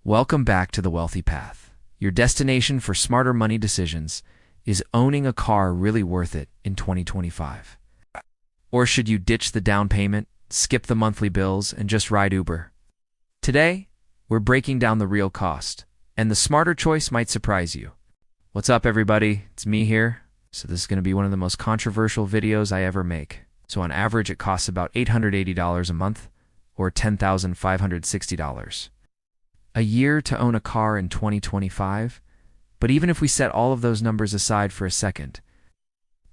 Welcome back to the Wealthy Path. Your destination for smarter money decisions. Is owning a car really worth it in 2025? Or should you ditch the down payment, skip the monthly bills, and just ride Uber? Today, we're breaking down the real cost, and the smarter choice might surprise you. What's up, everybody? It's me here. So this is going to be one of the most controversial videos I ever make. So on average, it costs about $880 a month, or $10,560 a year to own a car in 2025. But even if we set all of those numbers aside for a second,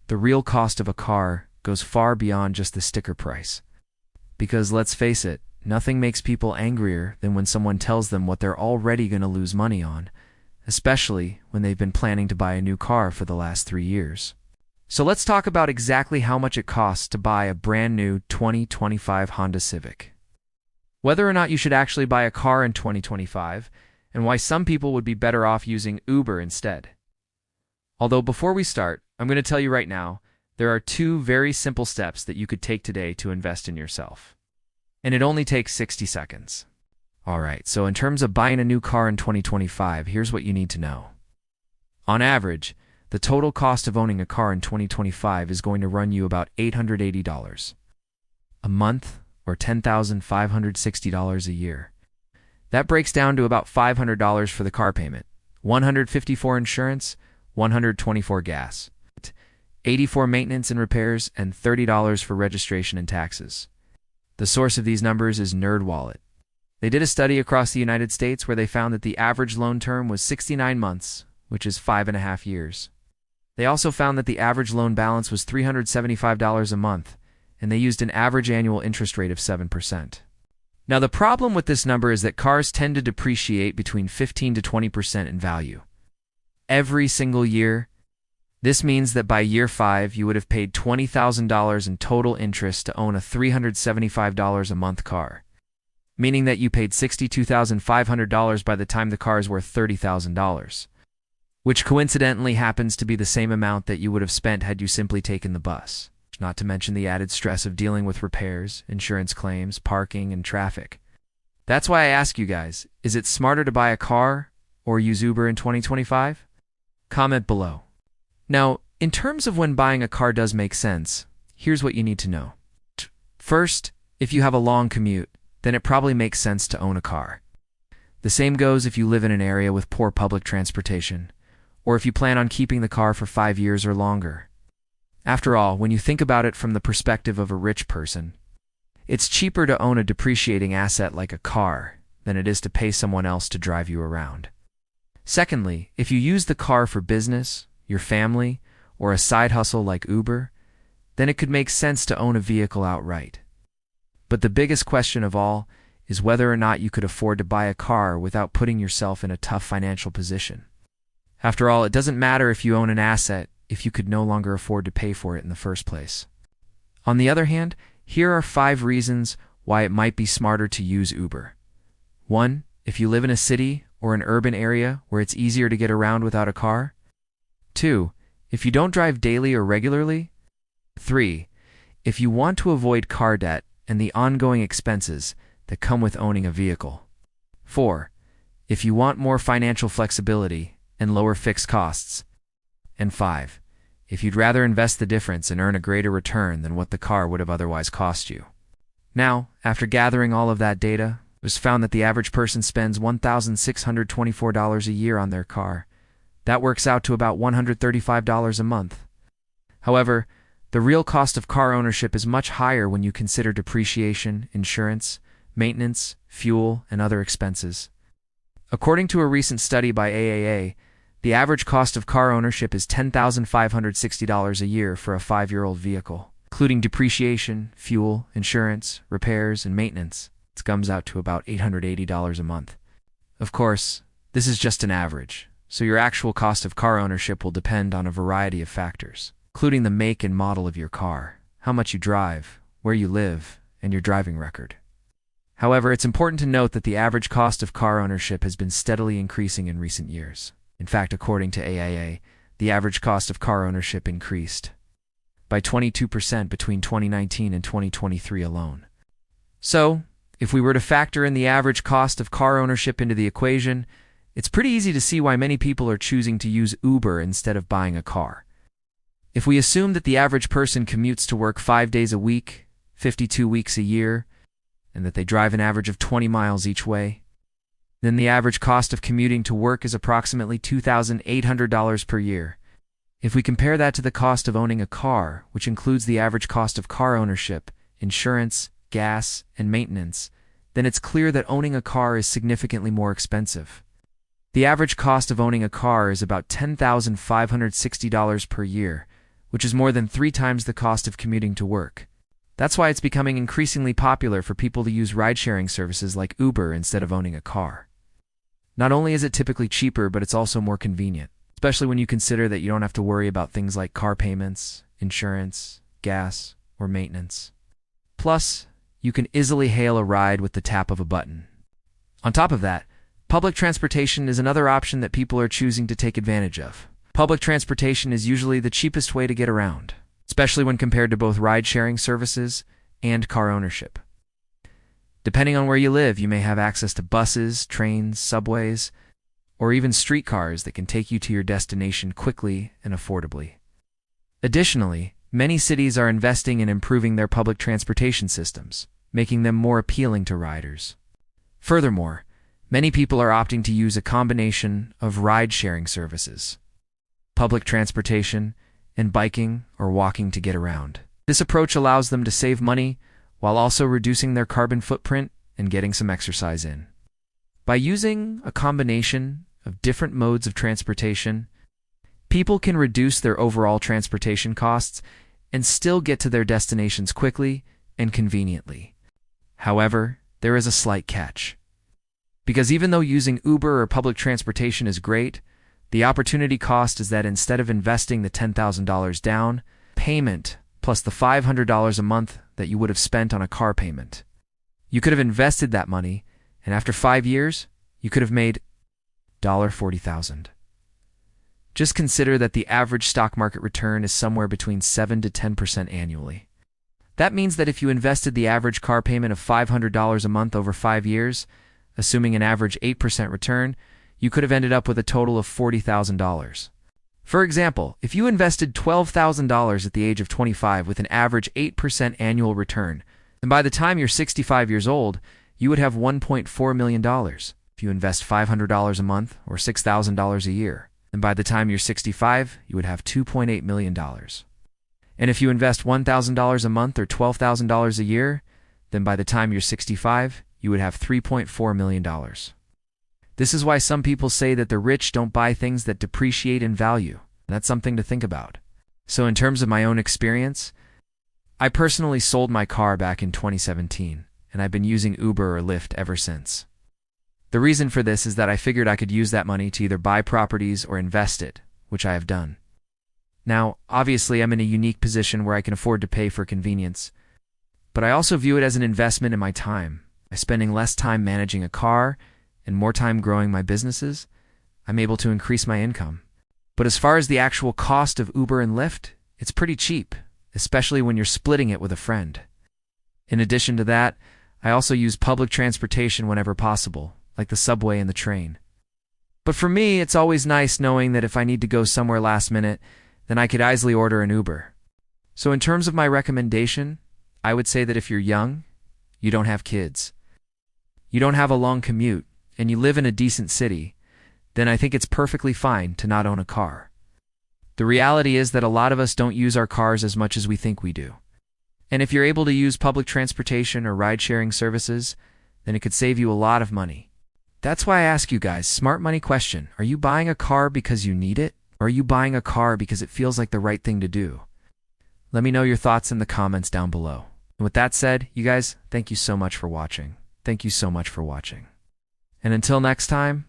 the real cost of a car goes far beyond just the sticker price. Because let's face it, nothing makes people angrier than when someone tells them what they're already going to lose money on, especially when they've been planning to buy a new car for the last 3 years. So let's talk about exactly how much it costs to buy a brand new 2025 Honda Civic. Whether or not you should actually buy a car in 2025, and why some people would be better off using Uber instead. Although before we start, I'm going to tell you right now, there are 2 very simple steps that you could take today to invest in yourself. And it only takes 60 seconds. Alright, so in terms of buying a new car in 2025, here's what you need to know. On average, the total cost of owning a car in 2025 is going to run you about $880 a month, or $10,560 a year. That breaks down to about $500 for the car payment, $154 for insurance, $124 for gas, $84 for maintenance and repairs, and $30 for registration and taxes. The source of these numbers is NerdWallet. They did a study across the United States where they found that the average loan term was 69 months, which is 5.5 years. They also found that the average loan balance was $375 a month, and they used an average annual interest rate of 7%. Now, the problem with this number is that cars tend to depreciate between 15 to 20% in value every single year. This means that by year 5, you would have paid $20,000 in total interest to own a $375 a month car, meaning that you paid $62,500 by the time the car is worth $30,000, which coincidentally happens to be the same amount that you would have spent had you simply taken the bus. Not to mention the added stress of dealing with repairs, insurance claims, parking, and traffic. That's why I ask you guys, is it smarter to buy a car or use Uber in 2025? Comment below. Now, in terms of when buying a car does make sense, here's what you need to know. First, if you have a long commute, then it probably makes sense to own a car. The same goes if you live in an area with poor public transportation, or if you plan on keeping the car for 5 years or longer. After all, when you think about it from the perspective of a rich person, it's cheaper to own a depreciating asset like a car than it is to pay someone else to drive you around. Secondly, if you use the car for business, your family, or a side hustle like Uber, then it could make sense to own a vehicle outright. But the biggest question of all is whether or not you could afford to buy a car without putting yourself in a tough financial position. After all, it doesn't matter if you own an asset if you could no longer afford to pay for it in the first place. On the other hand, here are 5 reasons why it might be smarter to use Uber. 1. If you live in a city or an urban area where it's easier to get around without a car. 2. If you don't drive daily or regularly. 3. If you want to avoid car debt and the ongoing expenses that come with owning a vehicle. 4. If you want more financial flexibility and lower fixed costs. And 5. If you'd rather invest the difference and earn a greater return than what the car would have otherwise cost you. Now, after gathering all of that data, it was found that the average person spends $1,624 a year on their car. That works out to about $135 a month. However, the real cost of car ownership is much higher when you consider depreciation, insurance, maintenance, fuel, and other expenses. According to a recent study by AAA, the average cost of car ownership is $10,560 a year for a 5-year-old vehicle, including depreciation, fuel, insurance, repairs, and maintenance. It comes out to about $880 a month. Of course, this is just an average, so your actual cost of car ownership will depend on a variety of factors, including the make and model of your car, how much you drive, where you live, and your driving record. However, it's important to note that the average cost of car ownership has been steadily increasing in recent years. In fact, according to AAA, the average cost of car ownership increased by 22% between 2019 and 2023 alone. So, If we were to factor in the average cost of car ownership into the equation, it's pretty easy to see why many people are choosing to use Uber instead of buying a car. If we assume that the average person commutes to work 5 days a week, 52 weeks a year, and that they drive an average of 20 miles each way, then the average cost of commuting to work is approximately $2,800 per year. If we compare that to the cost of owning a car, which includes the average cost of car ownership, insurance, gas, and maintenance, then it's clear that owning a car is significantly more expensive. The average cost of owning a car is about $10,560 per year, which is more than 3 times the cost of commuting to work. That's why it's becoming increasingly popular for people to use ride-sharing services like Uber instead of owning a car. Not only is it typically cheaper, but it's also more convenient, especially when you consider that you don't have to worry about things like car payments, insurance, gas, or maintenance. Plus, you can easily hail a ride with the tap of a button. On top of that, public transportation is another option that people are choosing to take advantage of. Public transportation is usually the cheapest way to get around, especially when compared to both ride-sharing services and car ownership. Depending on where you live, you may have access to buses, trains, subways, or even streetcars that can take you to your destination quickly and affordably. Additionally, many cities are investing in improving their public transportation systems, making them more appealing to riders. Furthermore, many people are opting to use a combination of ride-sharing services, public transportation, and biking or walking to get around. This approach allows them to save money while also reducing their carbon footprint and getting some exercise in. By using a combination of different modes of transportation, people can reduce their overall transportation costs and still get to their destinations quickly and conveniently. However, there is a slight catch. Because even though using Uber or public transportation is great, the opportunity cost is that instead of investing the $10,000 down payment plus the $500 a month that you would have spent on a car payment, you could have invested that money, and after 5 years, you could have made $40,000. Just consider that the average stock market return is somewhere between 7 to 10% annually. That means that if you invested the average car payment of $500 a month over 5 years, assuming an average 8% return, you could have ended up with a total of $40,000. For example, if you invested $12,000 at the age of 25 with an average 8% annual return, then by the time you're 65 years old, you would have $1.4 million. If you invest $500 a month or $6,000 a year, then by the time you're 65, you would have $2.8 million. And if you invest $1,000 a month or $12,000 a year, then by the time you're 65, you would have $3.4 million. This is why some people say that the rich don't buy things that depreciate in value. That's something to think about. So in terms of my own experience, I personally sold my car back in 2017, and I've been using Uber or Lyft ever since. The reason for this is that I figured I could use that money to either buy properties or invest it, which I have done. Now, obviously, I'm in a unique position where I can afford to pay for convenience, but I also view it as an investment in my time. By spending less time managing a car and more time growing my businesses, I'm able to increase my income. But as far as the actual cost of Uber and Lyft, it's pretty cheap, especially when you're splitting it with a friend. In addition to that, I also use public transportation whenever possible, like the subway and the train. But for me, it's always nice knowing that if I need to go somewhere last minute, then I could easily order an Uber. So in terms of my recommendation, I would say that if you're young, you don't have kids, you don't have a long commute, and you live in a decent city, then I think it's perfectly fine to not own a car. The reality is that a lot of us don't use our cars as much as we think we do. And if you're able to use public transportation or ride-sharing services, then it could save you a lot of money. That's why I ask you guys, smart money question, are you buying a car because you need it? Or are you buying a car because it feels like the right thing to do? Let me know your thoughts in the comments down below. And with that said, you guys, thank you so much for watching. Thank you so much for watching. And until next time,